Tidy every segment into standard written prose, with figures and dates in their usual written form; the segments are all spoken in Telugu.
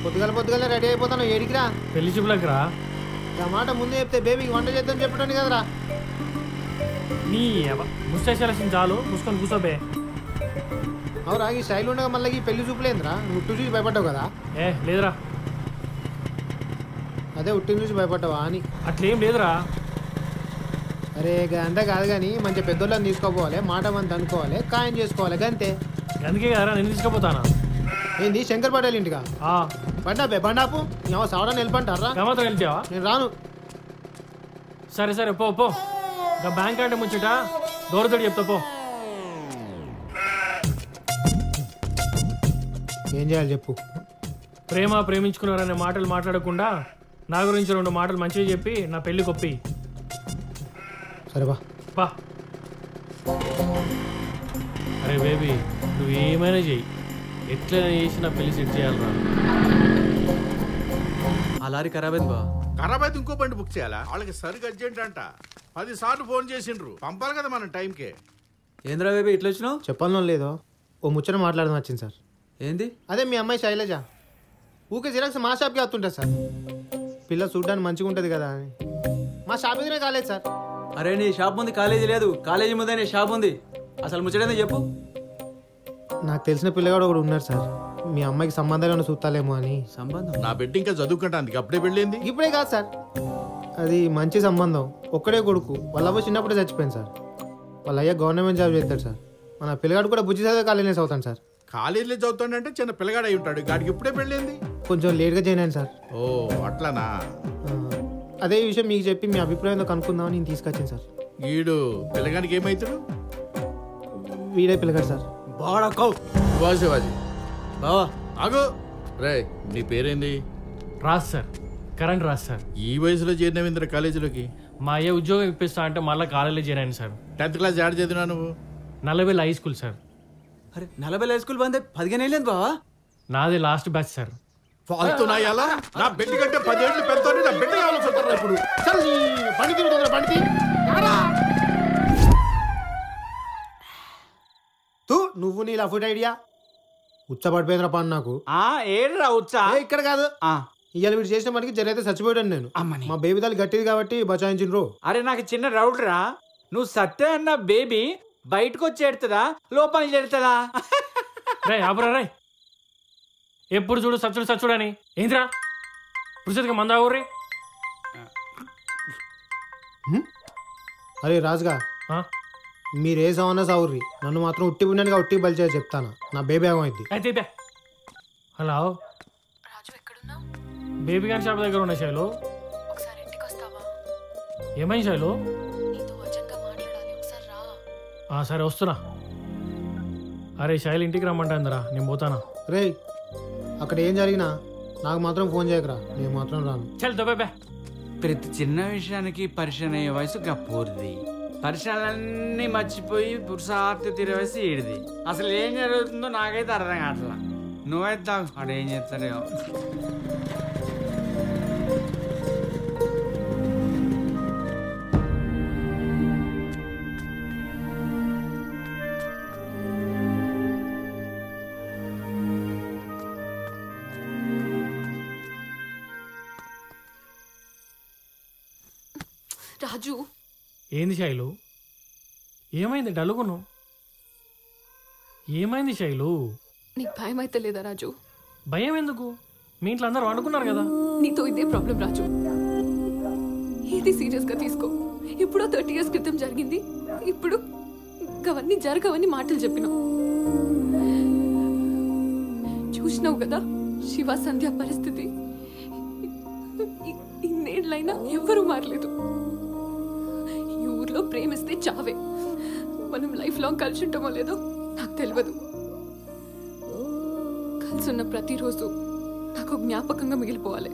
పొద్దుగాల రెడీ అయిపోతాను. ఏడికిరా? పెళ్లి చూపులకు రా. మాట ముందే చెప్తే బేబీకి వంట చేద్దాం చెప్పడానికి కదరా. నీ ముస్టేషన్ చాలు మూసుకొని కూర్చోబే. అవురా ఈ స్టైల్ ఉండగా మళ్ళీ ఈ పెళ్లి చూపులేందిరా? ఉట్టు చూసి భయపడ్డావు కదా? లేదురా. అదే ఉట్టిని చూసి భయపడ్డావా అని. అట్లేం లేదురా. అరే అంతా కాదు కానీ మంచి పెద్దోళ్ళని తీసుకోపోవాలి, మాట మంది అనుకోవాలి, ఖాయం చేసుకోవాలి గంతే. అందుకే కదరా నేను తీసుకుపోతానా. ఏంది శంకర్ పటేల్ ఇంటికా? బండాపు ఏమో సావడానికి వెళ్ళిపంటారా? గమతో వెళ్తావా? నేను రాను. సరే సరే పో పో. బ్యాంక్ అంటే ముచ్చట దూరతోటి చెప్తా పో. ఏం చేయాలి చెప్పు. ప్రేమించుకున్నారనే మాటలు మాట్లాడకుండా నా గురించి 2 మాటలు మంచిగా చెప్పి నా పెళ్లి కొప్పి. సరే బా. అరే బేబీ నువ్వు ఏమైనా చెయ్యి, ఎట్లయినా చేసి నా పెళ్లి సెట్ చేయాలరా. ఆ లారీ ఖరాబ్ అయింది బా. ఖరాబ్ అయితే ఇంకో బండి బుక్ చేయాలా? వాళ్ళకి సరిగ్గా అర్జెంట్ అంట. 10 సార్లు ఫోన్ చేసిండ్రు, పంపాలి కదా మనం టైంకే. ఏంద్రా బేబీ ఇట్లా వచ్చినావు? చెప్పాలనో లేదో ఓ ముచ్చట మాట్లాడదాం వచ్చింది సార్. ఏంది? అదే మీ అమ్మాయి శైలజ ఊకే జిరాక్స్ మా షాప్కి వస్తుంటుంది సార్. పిల్ల చూడడానికి మంచిగా ఉంటుంది కదా అని మా షాప్ ఎదురే కాలేదు సార్. అరే నీ షాప్ ముందు కాలేజీ లేదు, కాలేజీ ముందే నీ షాప్ ఉంది. అసలు ముచ్చటేందో చెప్పు. నాకు తెలిసిన పిల్లగాడు ఒకడు ఉన్నారు సార్, మీ అమ్మాయికి సంబంధాలు చూస్తాలేమో అని. సంబంధం? నా బిడ్డ ఇంకా చదువుకుంటానికి అప్పుడే పెళ్ళింది. ఇప్పుడే కాదు సార్, అది మంచి సంబంధం. ఒక్కడే కొడుకు, వాళ్ళ అవ్వ చిన్నప్పుడే చచ్చిపోయింది సార్. వాళ్ళ అయ్యా గవర్నమెంట్ జాబ్ చేస్తాడు సార్. మన పిల్లగాడు కూడా బుజ్జి చదివే కాలేజీలో చదువుతాను సార్. కాలేజీలో చదువుతాడంటే చిన్న పిల్లగాడు అయి ఉంటాడు. గాడికి ఇప్పుడే పెళ్ళింది. కొంచెం లేట్గా జాయిన్ అయ్యాను సార్. ఓ అట్లానా? అదే విషయం మీకు చెప్పి మీ అభిప్రాయంతో కనుక్కుందామని నేను తీసుకొచ్చాను సార్. వీడు పిల్లగానికి ఏమవుతాడు? వీడే పిల్లగాడు సార్. శివాజీ బావా ఆగు. రే నీ పేరేంది? Raj sir, current Raj sir. ఈ వయసులో చేరినవింద్ర కాలేజీలోకి? మా అయ్య ఉద్యోగం ఇప్పిస్తా అంటే మళ్ళీ కాలేజీలో చేరాను సార్. 10th క్లాస్ యాడ్ చదివినా నువ్వు? Nallabelli high school sir. అరే నల్లబెల్లి హై స్కూల్ బందే 15 ఏళ్ళేంది బావా. నాది లాస్ట్ బ్యాచ్ సార్. ఫాల్తున్నాయలా? నా బిడ్డ కంటే 10 ఏళ్ళు పెద్దోని నా బిడ్డ కావాల్సి ఇప్పుడు. బండి తిరుగుతుంది బండి. నువ్వు నీ లఫుట్ ఐడియా ఉచ్చపడిపోయిందిరా పని నాకు. ఏడ్రా ఉచ్చా? ఇక్కడ కాదు, ఇవాళ వీడు చేసిన మనకి జరైతే చచ్చిపోయాడు. నేను మా బేబీ తల్లి గట్టిది కాబట్టి బచాయించిండ్రు. అరే నాకు చిన్న డౌట్ రా, నువ్వు సత్య అన్న బేబీ బయటకు వచ్చి ఎడుతుందా లోపలికి ఎడుతుందా? రే ఎప్పుడు చూడు సచ్చుడు సచ్చుడు అని. ఏంద్రా పురుషుడికి మందా ఊర్రి. అరే రాజుగా, మీరే సవన్నా సావుర్రి, నన్ను మాత్రం ఉట్టి పుణ్యానికి ఉట్టి బలిచే చెప్తాను. నా బేబీ ఏమైంది? అయితే హలో బేబీ గారి షాప్ దగ్గర ఉన్న శైలు. ఏమైంది శైలు? సరే వస్తున్నా. అరే శైలు ఇంటికి రమ్మంటాందిరా, నేను పోతానా. రే అక్కడ ఏం జరిగినా నాకు మాత్రం ఫోన్ చేయకరా, నేను మాత్రం రాను. చల్ తో. ప్రతి చిన్న విషయానికి పరిచయం అయ్యే వయసు గప్పూరిది, పరిచయాలన్నీ మర్చిపోయి పురుషార్థి తిరిగే వయసు ఈడిది. అసలు ఏం జరుగుతుందో నాకైతే అర్థం కావట్లా. నువ్వైతే అక్కడ ఏం చేస్తాడో. రాజు ఏంది శైలు? ఏమైంది డలుగును? ఏమైంది శైలు? నీకు భయం అయితే లేదా రాజు? భయం ఎందుకు? మీ ఇంట్లో అందరూ అనుకున్నారు కదా. నీతో ఇదే ప్రాబ్లం రాజు. ఇది సీరియస్ గా తీసుకో. ఎప్పుడో 30 years క్రితం జరిగింది. ఇప్పుడు అవన్నీ జరగవని మాటలు చెప్పినావు. చూసినావు కదా శివ సంధ్య పరిస్థితి. ఇన్నేళ్ళైనా ఎవ్వరూ మారలేదు. ఈ ఊర్లో ప్రేమిస్తే చావే. మనం లైఫ్ లాంగ్ కలిసి ఉంటామో లేదో నాకు తెలియదు. కలిసి ఉన్న ప్రతిరోజు నాకు జ్ఞాపకంగా మిగిలిపోవాలి.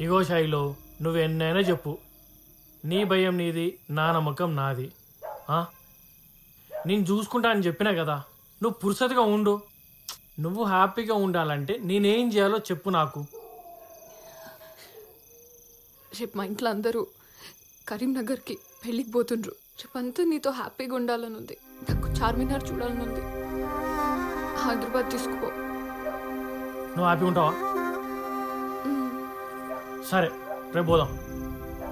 ఇగో శైలు, నువ్వు ఎన్నైనా చెప్పు, నీ భయం నీది, నా నమ్మకం నాది. నేను చూసుకుంటా అని చెప్పినా కదా, నువ్వు పురుషతిగా ఉండు. నువ్వు హ్యాపీగా ఉండాలంటే నేనేం చేయాలో చెప్పు నాకు. రేపు మా ఇంట్లో అందరూ కరీంనగర్కి పెళ్ళికి పోతుండ్రు. రేపంతా నీతో హ్యాపీగా ఉండాలని ఉంది. నాకు చార్మినార్ చూడాలని ఉంది. హైదరాబాద్ తీసుకుపో. నువ్వు హ్యాపీగా ఉంటావా? సరే రేపు పోదాం,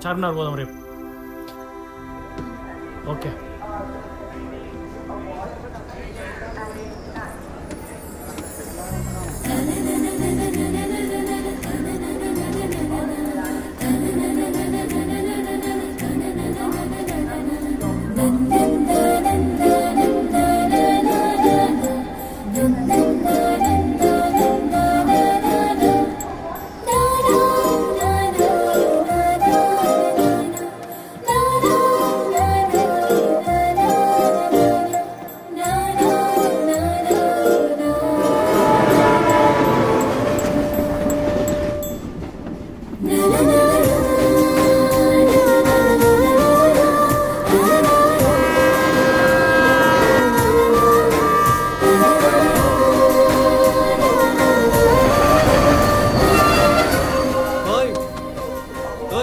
చార్మినార్ పోదాం రేపు. ఓకే.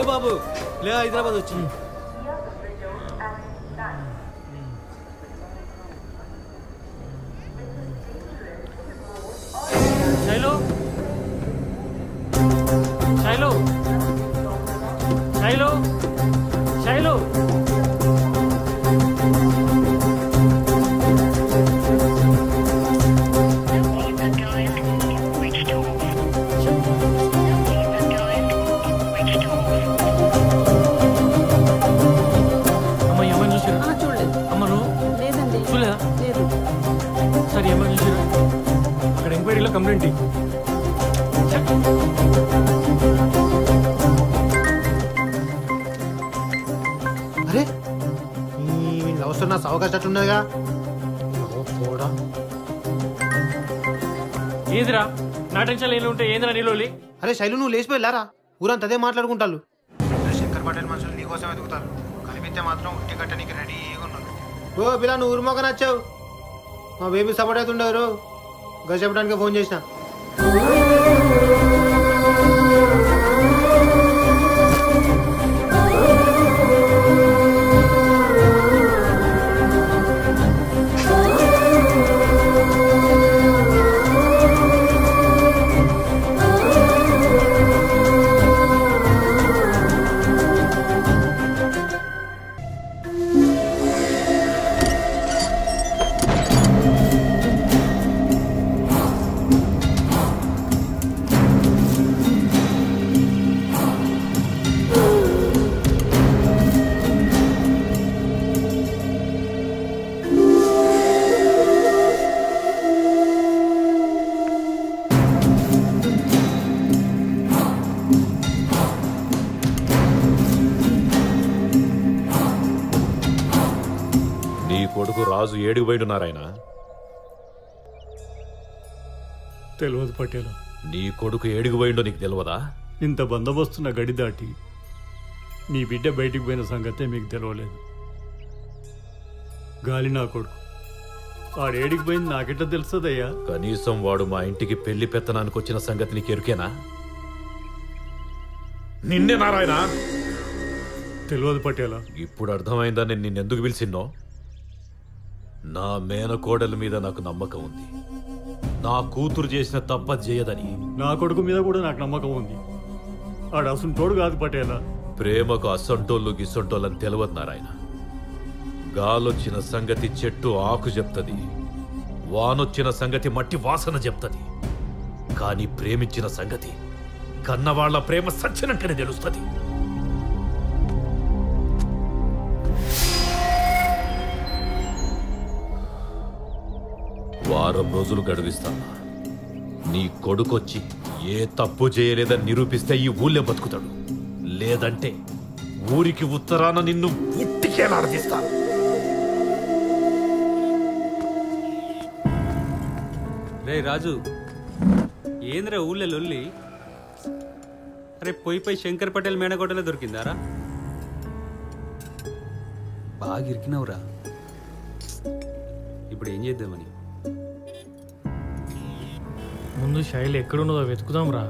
బాబు లే, హైదరాబాద్ వచ్చింది. శైలు, శైలు, శైలు, శైలు. అమ్మ ఏమని చూసారా? చూడలేదు. అమ్మ నువ్వు లేదండి. చూడలేదా? లేదు. సరే ఏమని చూసారా? అక్కడ ఎంక్వైరీలో కంప్లైంట్ ఇయ్యి. అరే లవ్ స్టోరీ నా అవకాశం పోడా. ఏదిరా నా టెన్షన్ ఏళ్ళు ఉంటే ఏందిరా నీలోలి? అరే శైలు నువ్వు లేచిపోయిలారా, ఊరంతా అదే మాట్లాడుకుంటారు. శంకర్ పటేల్ మనుషులు నీకోసం ఎదుగుతారు, కలిపితే మాత్రం ఉట్టి కట్టనికి రెడీగా ఉన్నారు. ఓ పిల్ల నువ్వు ఊరిమోక నచ్చావు, మా బేబీ సపోర్ట్ అవుతుండేవారు గది చెప్పడానికి ఫోన్ చేసిన. కొడుకు రాజు ఏడికి పోయినారాయన? తెలియదు పటేల. నీ కొడుకు ఏడికి పోయిండో నీకు తెలియదా? ఇంత బందోబస్తున్న గడి దాటి మీ బిడ్డ బయటికి పోయిన సంగతే మీకు తెలియలేదు. గాలి నా కొడుకు, వాడేడికి పోయింది నాకెట్లా తెలుస్తుందయ్యా? కనీసం వాడు మా ఇంటికి పెళ్లి పెత్తనానికి వచ్చిన సంగతి నీకు ఎరుకేనా? నిన్నే నారాయణ. తెలియదు పటేల. ఇప్పుడు అర్థమైందా నేను నిన్నెందుకు పిలిచిన్నో? నా మేనకోడల మీద నాకు నమ్మకం ఉంది, నా కూతురు చేసిన తప్ప చేయదని. నా కొడుకు మీద కూడా నాకు నమ్మకం ఉంది. ఆడు అసంటోడు కాదు పటేల. ప్రేమకు అసంటోళ్ళు గిసంటోళ్ళని తెలియదు నారాయణ. గాలొచ్చిన సంగతి చెట్టు ఆకు చెప్తది, వానొచ్చిన సంగతి మట్టి వాసన చెప్తది. కానీ ప్రేమించిన సంగతి కన్నవాళ్ల ప్రేమ సచ్చినట్టునే తెలుస్తుంది. వారం రోజులు గడువిస్తాను. నీ కొడుకొచ్చి ఏ తప్పు చేయలేదని నిరూపిస్తే ఈ ఊళ్ళో బతుకుతాడు, లేదంటే ఊరికి ఉత్తరాన నిన్ను ఉట్టికేలాడదీస్తాను. రే రాజు, ఏంద్రా ఊళ్ళో లొల్లి? అరే పోయి శంకర్ పటేల్ మేనగొడ్డలో దొరికిందారా? బాగా ఇరికినవురా. ఇప్పుడు ఏం చేద్దామని? ముందు శైలి ఎక్కడున్నదో వెతుకుదాం రా.